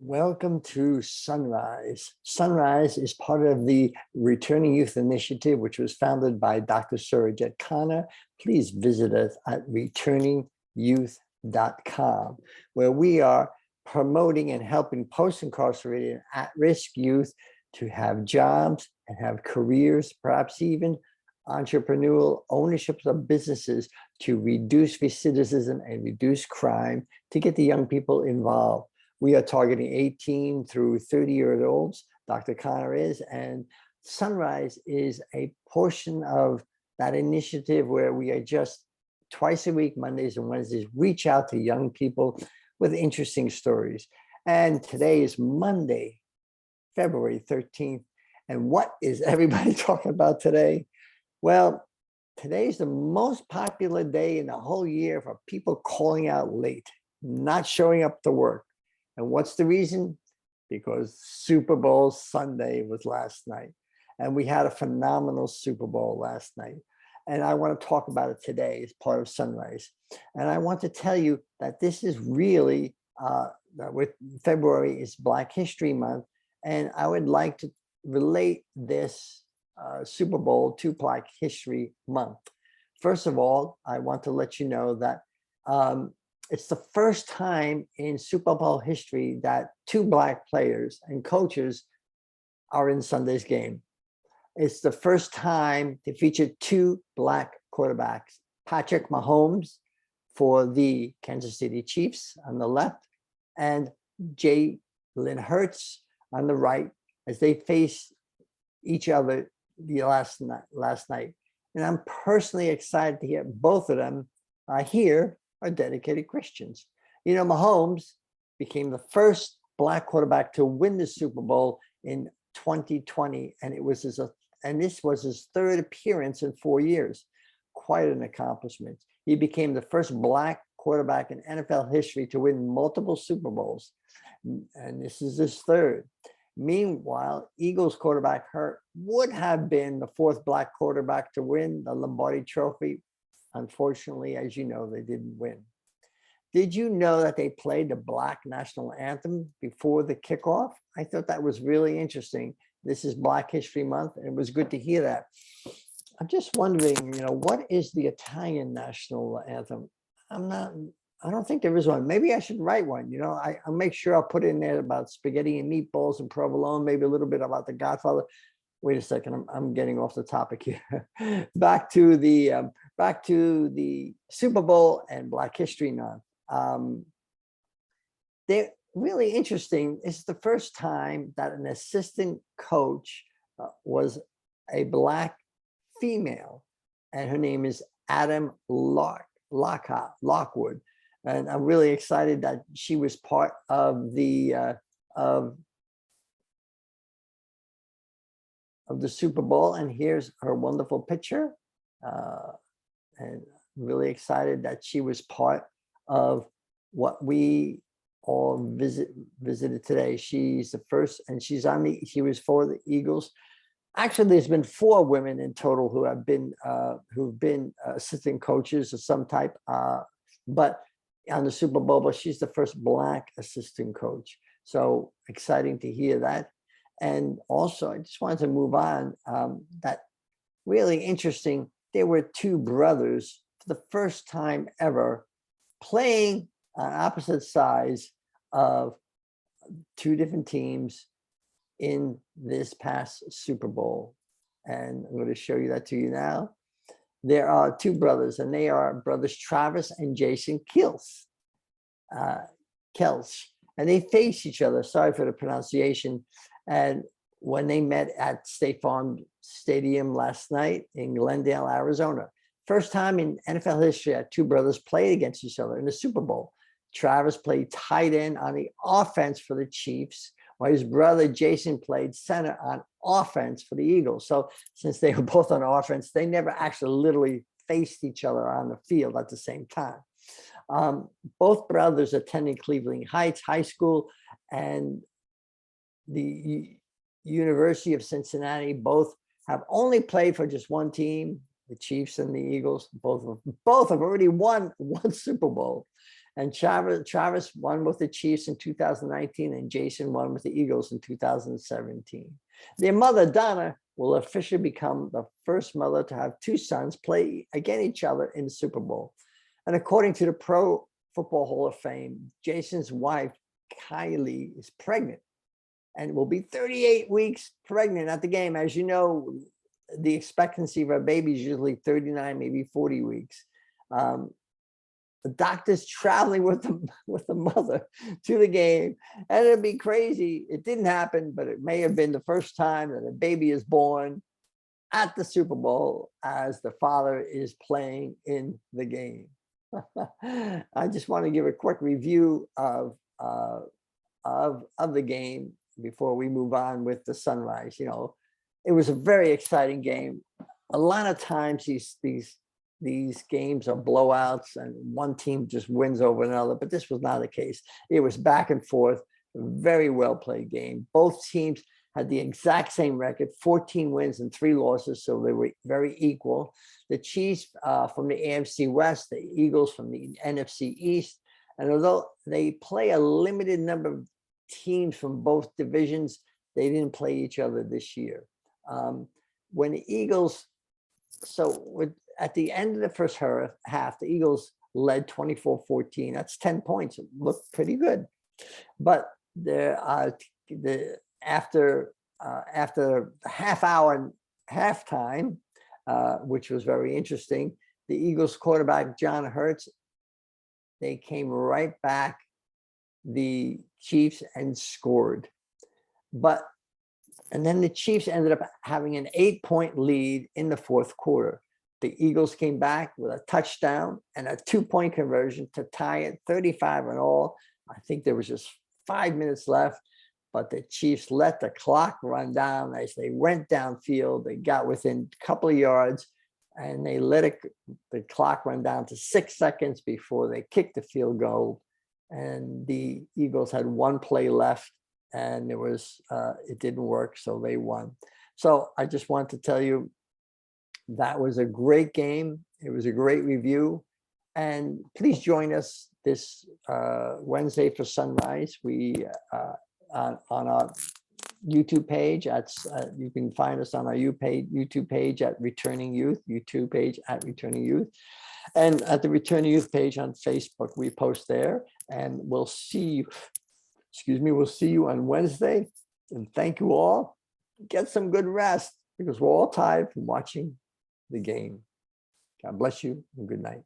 Welcome to SunRise. SunRise is part of the Returning Youth Initiative, which was founded by Dr. Surajit Khanna. Please visit us at returningyouth.com, where we are promoting and helping post-incarcerated at-risk youth to have jobs and have careers, perhaps even entrepreneurial ownerships of businesses to reduce recidivism and reduce crime, to get the young people involved. We are targeting 18 through 30-year-olds, Dr. Connor is, and SunRise is a portion of that initiative where we are just twice a week, Mondays and Wednesdays, reach out to young people with interesting stories. And today is Monday, February 13th. And what is everybody talking about today? Well, today is the most popular day in the whole year for people calling out late, not showing up to work. And what's the reason? Because Super Bowl Sunday was last night. And we had a phenomenal Super Bowl last night. And I want to talk about it today as part of SunRise. And I want to tell you that this is really, with February is Black History Month. And I would like to relate this Super Bowl to Black History Month. First of all, I want to let you know that it's the first time in Super Bowl history that two Black players and coaches are in Sunday's game. It's the first time to feature two Black quarterbacks, Patrick Mahomes for the Kansas City Chiefs on the left, and Jalen Hurts on the right, as they face each other the last night. And I'm personally excited to hear both of them here are dedicated Christians. You know, Mahomes became the first Black quarterback to win the Super Bowl in 2020, and this was his third appearance in 4 years. Quite an accomplishment. He became the first Black quarterback in NFL history to win multiple Super Bowls, and this is his third. Meanwhile, Eagles quarterback Hurt would have been the fourth Black quarterback to win the Lombardi Trophy. Unfortunately, as you know, they didn't win. Did you know that they played the Black national anthem before the kickoff? I thought that was really interesting. This is Black History Month, and it was good to hear that. I'm just wondering, what is the Italian national anthem? I don't think there is one. Maybe I should write one. I'll make sure I'll put in there about spaghetti and meatballs and provolone, maybe a little bit about the Godfather. Wait a second, I'm getting off the topic here. Back to the Super Bowl and Black History Month. They're really interesting. It's the first time that an assistant coach was a Black female, and her name is Adam Lockwood. And I'm really excited that she was part of the Super Bowl, and here's her wonderful picture. And really excited that she was part of what we all visited today. She's the first, and she was for the Eagles. Actually, there's been 4 women in total who've been assistant coaches of some type, but on the Super Bowl, but she's the first Black assistant coach. So exciting to hear that. And also, I just wanted to move on, that really interesting, there were 2 brothers for the first time ever playing on opposite sides of 2 different teams in this past Super Bowl. And I'm going to show you that to you now. There are 2 brothers, and they are brothers Travis and Jason Kelce. And they face each other, sorry for the pronunciation. And when they met at State Farm Stadium last night in Glendale, Arizona, first time in NFL history that 2 brothers played against each other in the Super Bowl. Travis played tight end on the offense for the Chiefs, while his brother Jason played center on offense for the Eagles. So since they were both on offense, they never actually literally faced each other on the field at the same time. Both brothers attended Cleveland Heights High School and the University of Cincinnati. Both have only played for just one team, the Chiefs and the Eagles. Both have already won one Super Bowl. And Travis won with the Chiefs in 2019, and Jason won with the Eagles in 2017. Their mother, Donna, will officially become the first mother to have two sons play against each other in the Super Bowl. And according to the Pro Football Hall of Fame, Jason's wife, Kylie, is pregnant and will be 38 weeks pregnant at the game. As you know, the expectancy of a baby is usually 39, maybe 40 weeks. The doctor's traveling with the mother to the game, and it'd be crazy. It didn't happen, but it may have been the first time that a baby is born at the Super Bowl as the father is playing in the game. I just want to give a quick review of the game before we move on with the SunRise. You know, it was a very exciting game. A lot of times these games are blowouts and one team just wins over another, but this was not the case. It was back and forth, very well played game. Both teams had the exact same record, 14 wins and 3 losses, so they were very equal. The Chiefs from the AFC West, the Eagles from the NFC East, and although they play a limited number of teams from both divisions, they didn't play each other this year. When the Eagles, at the end of the first half, the Eagles led 24-14. That's 10 points. It looked pretty good. But after the half-hour halftime, which was very interesting, the Eagles quarterback, John Hurts, they came right back, the Chiefs, and scored. And then the Chiefs ended up having an 8-point lead in the fourth quarter. The Eagles came back with a touchdown and a 2-point conversion to tie it 35 in all. I think there was just 5 minutes left, but the Chiefs let the clock run down as they went downfield. They got within a couple of yards, and they let the clock run down to 6 seconds before they kicked the field goal. And the Eagles had 1 play left, and it didn't work, so they won. So I just want to tell you, that was a great game. It was a great review. And please join us this Wednesday for SunRise. We on our YouTube page. You can find us on our YouTube page at Returning Youth, YouTube page at Returning Youth. And at the Returning Youth page on Facebook, we post there. And we'll see you on Wednesday. And thank you all. Get some good rest, because we're all tired from watching the game. God bless you and good night.